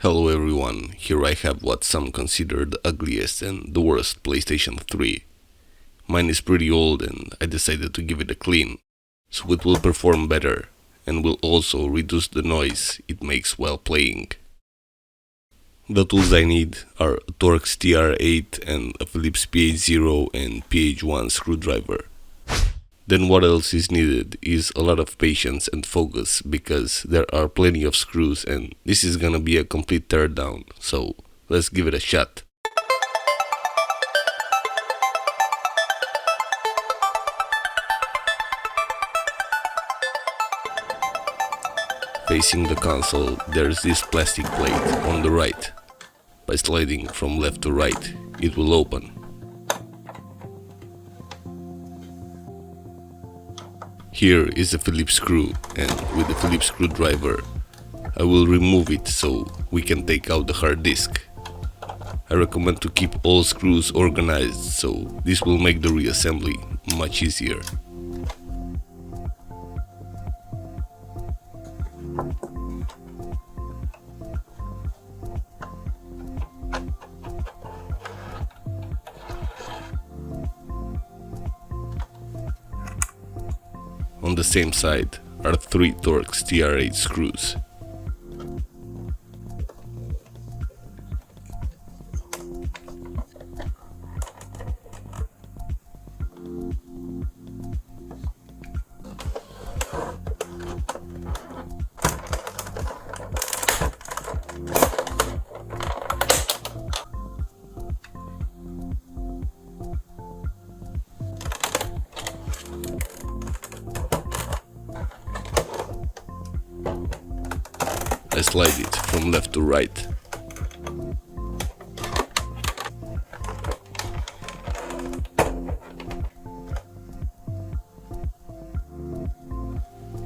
Hello everyone, here I have what some consider the ugliest and the worst PlayStation 3. Mine is pretty old and I decided to give it a clean, so it will perform better and will also reduce the noise it makes while playing. The tools I need are a Torx TR8 and a Phillips PH0 and PH1 screwdriver. Then what else is needed is a lot of patience and focus, because there are plenty of screws and this is gonna be a complete teardown, so let's give it a shot. Facing the console, there's this plastic plate on the right. By sliding from left to right, it will open. Here is the Phillips screw, and with the Phillips screwdriver I will remove it so we can take out the hard disk. I recommend to keep all screws organized, so this will make the reassembly much easier. On the same side are 3 Torx TR8 screws. I slide it from left to right.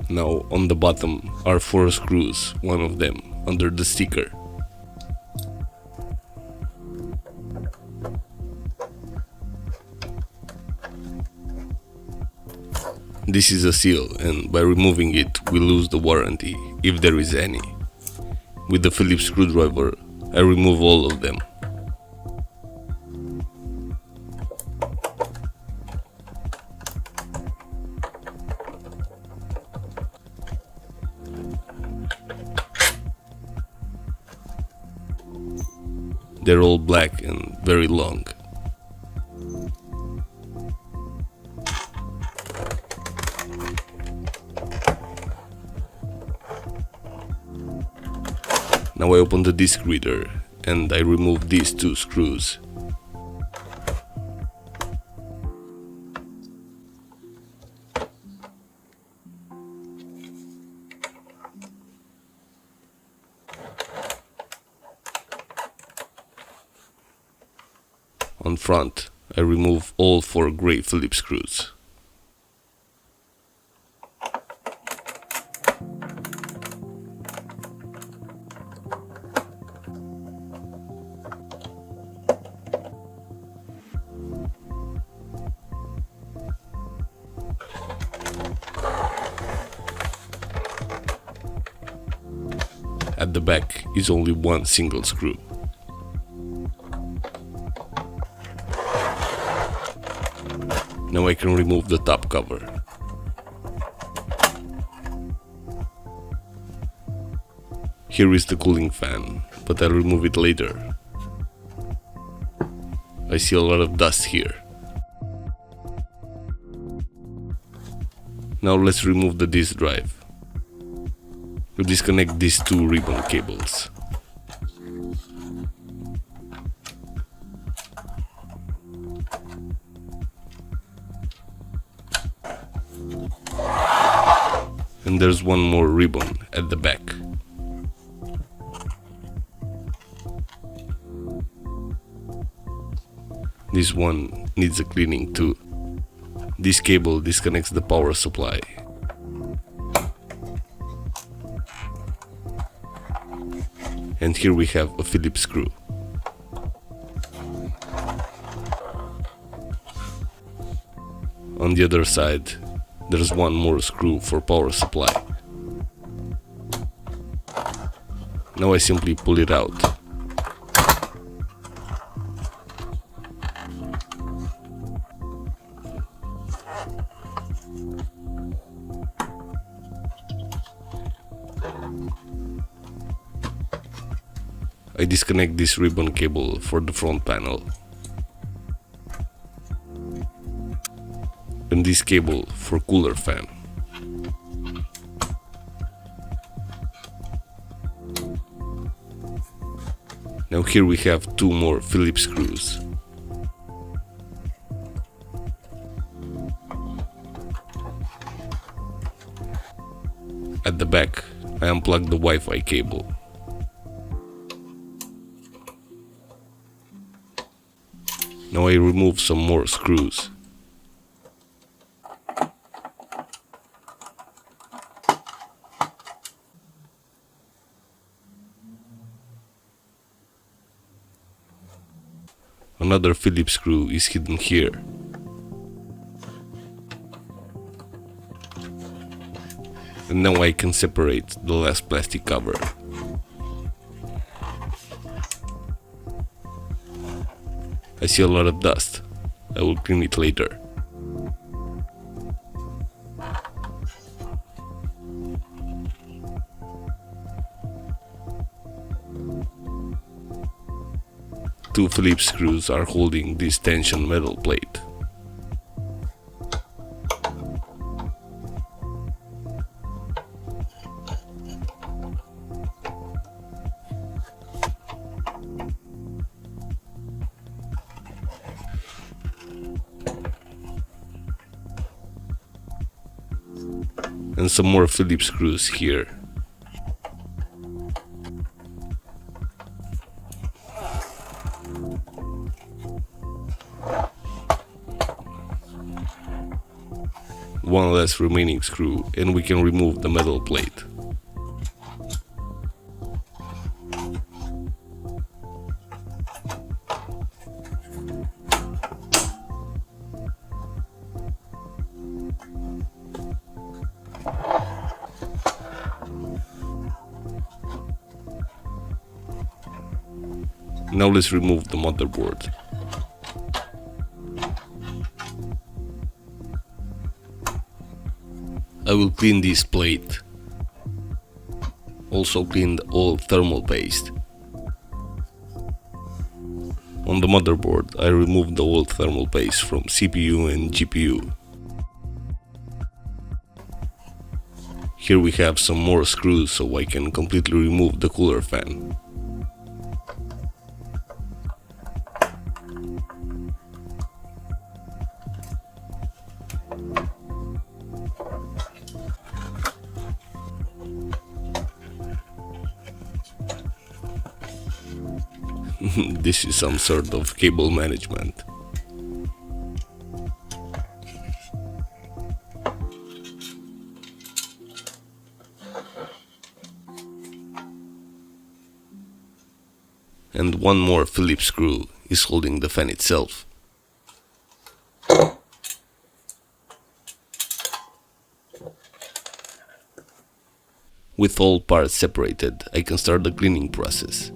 Now on the bottom are 4 screws, one of them under the sticker. This is a seal, and by removing it we lose the warranty, if there is any. With the Phillips screwdriver, I remove all of them. They're all black and very long. Now I open the disc reader and I remove these 2 screws. On front, I remove all 4 grey Phillips screws. At the back is only 1 single screw. Now I can remove the top cover. Here is the cooling fan, but I'll remove it later. I see a lot of dust here. Now let's remove the disk drive. We disconnect these 2 ribbon cables. And there's one more ribbon at the back. This one needs a cleaning too. This cable disconnects the power supply. And here we have a Phillips screw. On the other side, there's one more screw for power supply. Now I simply pull it out. I disconnect this ribbon cable for the front panel, and this cable for cooler fan. Now here we have two more Phillips screws. At the back, I unplug the Wi-Fi cable. Now I remove some more screws. Another Phillips screw is hidden here. And now I can separate the last plastic cover. I see a lot of dust. I will clean it later. Two Phillips screws are holding this tension metal plate. And some more Phillips screws here. One less remaining screw and we can remove the metal plate. Now let's remove the motherboard. I will clean this plate. Also clean the old thermal paste. On the motherboard, I removed the old thermal paste from CPU and GPU. Here we have some more screws so I can completely remove the cooler fan. This is some sort of cable management. And one more Phillips screw is holding the fan itself. With all parts separated, I can start the cleaning process.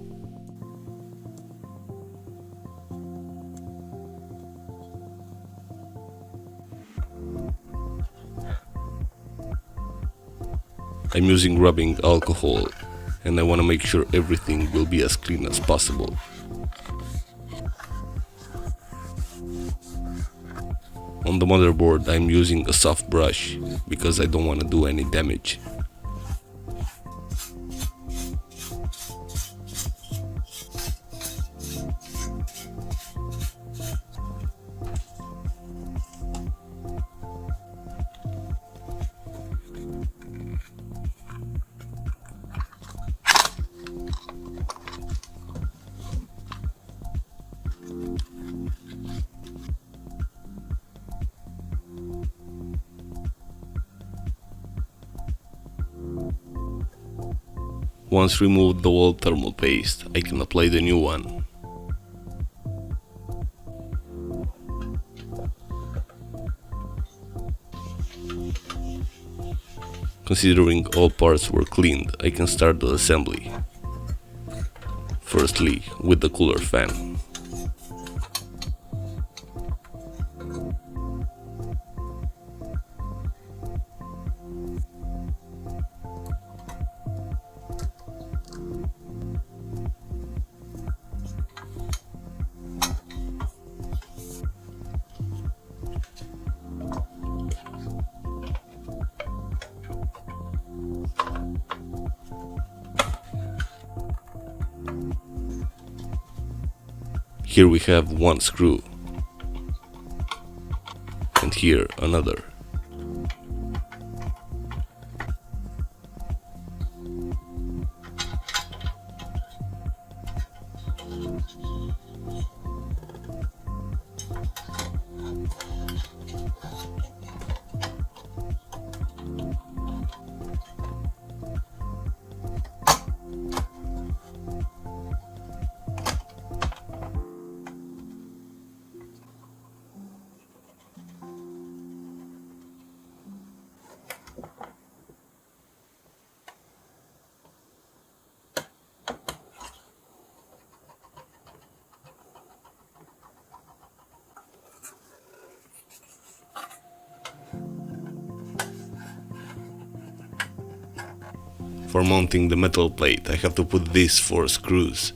I'm using rubbing alcohol and I want to make sure everything will be as clean as possible. On the motherboard I'm using a soft brush because I don't want to do any damage. Once removed the old thermal paste, I can apply the new one. Considering all parts were cleaned, I can start the assembly. Firstly, with the cooler fan. Here we have one screw, and here another. For mounting the metal plate, I have to put these 4 screws.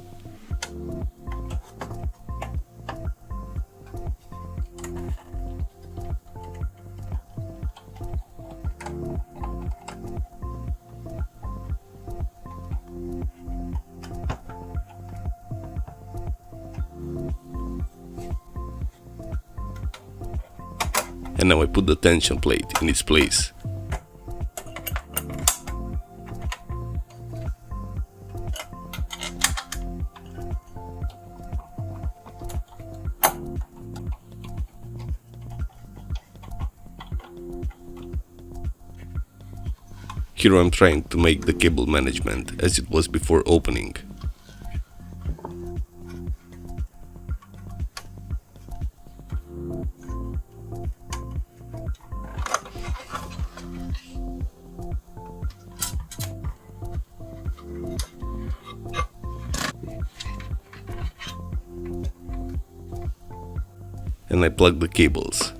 And now I put the tension plate in its place. Here I'm trying to make the cable management as it was before opening. And I plug the cables.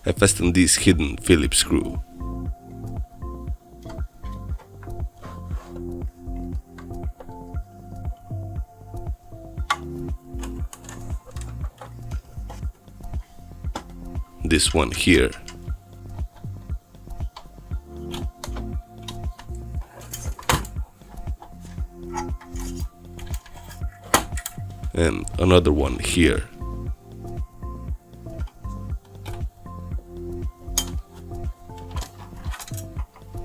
I fasten this hidden Phillips screw. This one here. And another one here.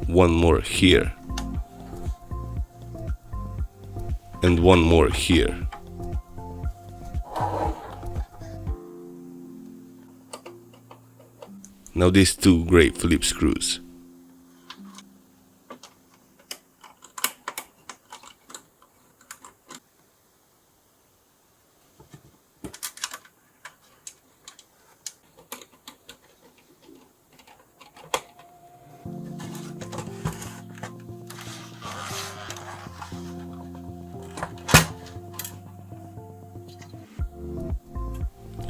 One more here. And one more here. Now these 2 gray Phillips screws.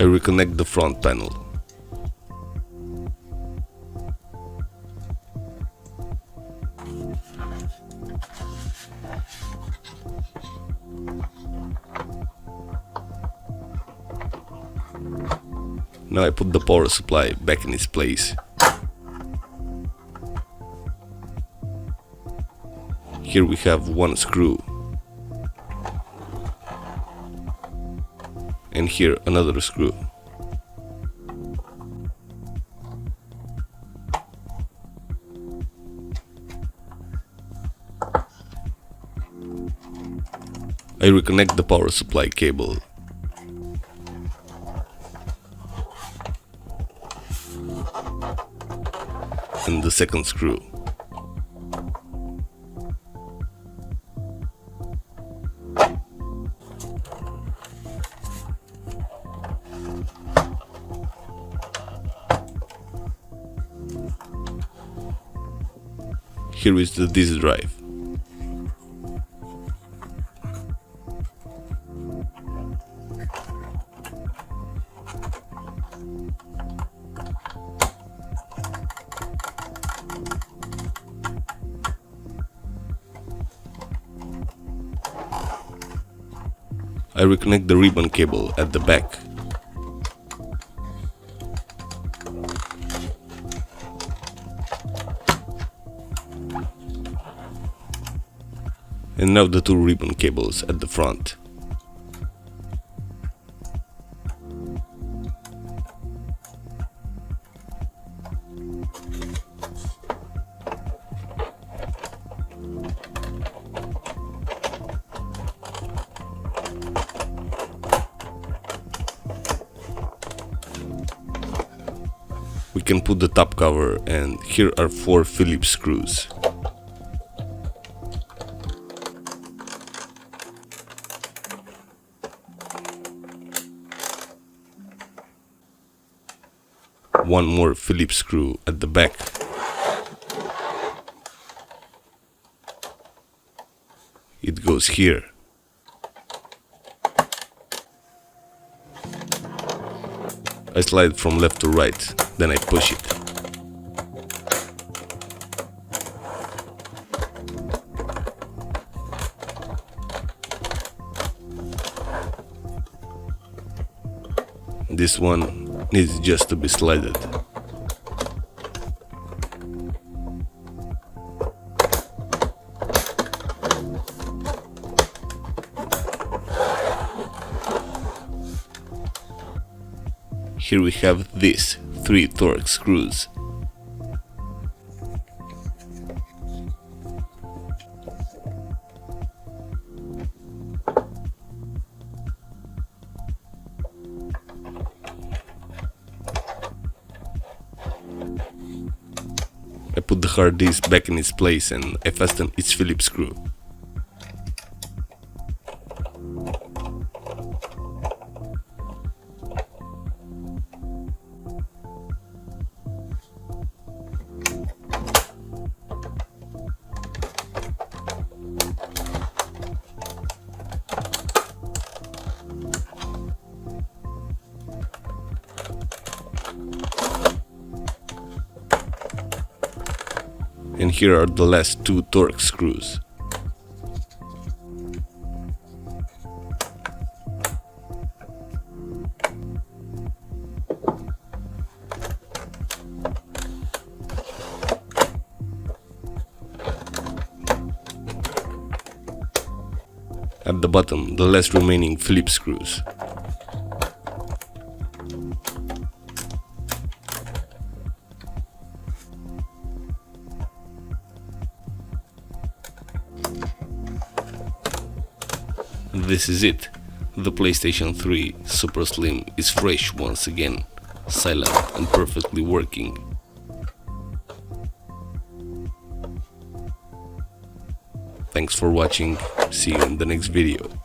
I reconnect the front panel. Now I put the power supply back in its place. Here we have one screw. And here another screw. I reconnect the power supply cable. and the second screw. Here is the disk drive. I reconnect the ribbon cable at the back. And now the two ribbon cables at the front. We can put the top cover, and here are 4 Phillips screws. One more Phillips screw at the back. It goes here. I slide from left to right, then I push it. This one needs just to be slided. Here we have these 3 Torx screws. I put the hard disk back in its place and I fasten each Phillips screw. And here are the last 2 Torx screws. At the bottom, the last remaining Phillips screws. This is it. The PlayStation 3 Super Slim is fresh once again, silent and perfectly working. Thanks for watching, see you in the next video.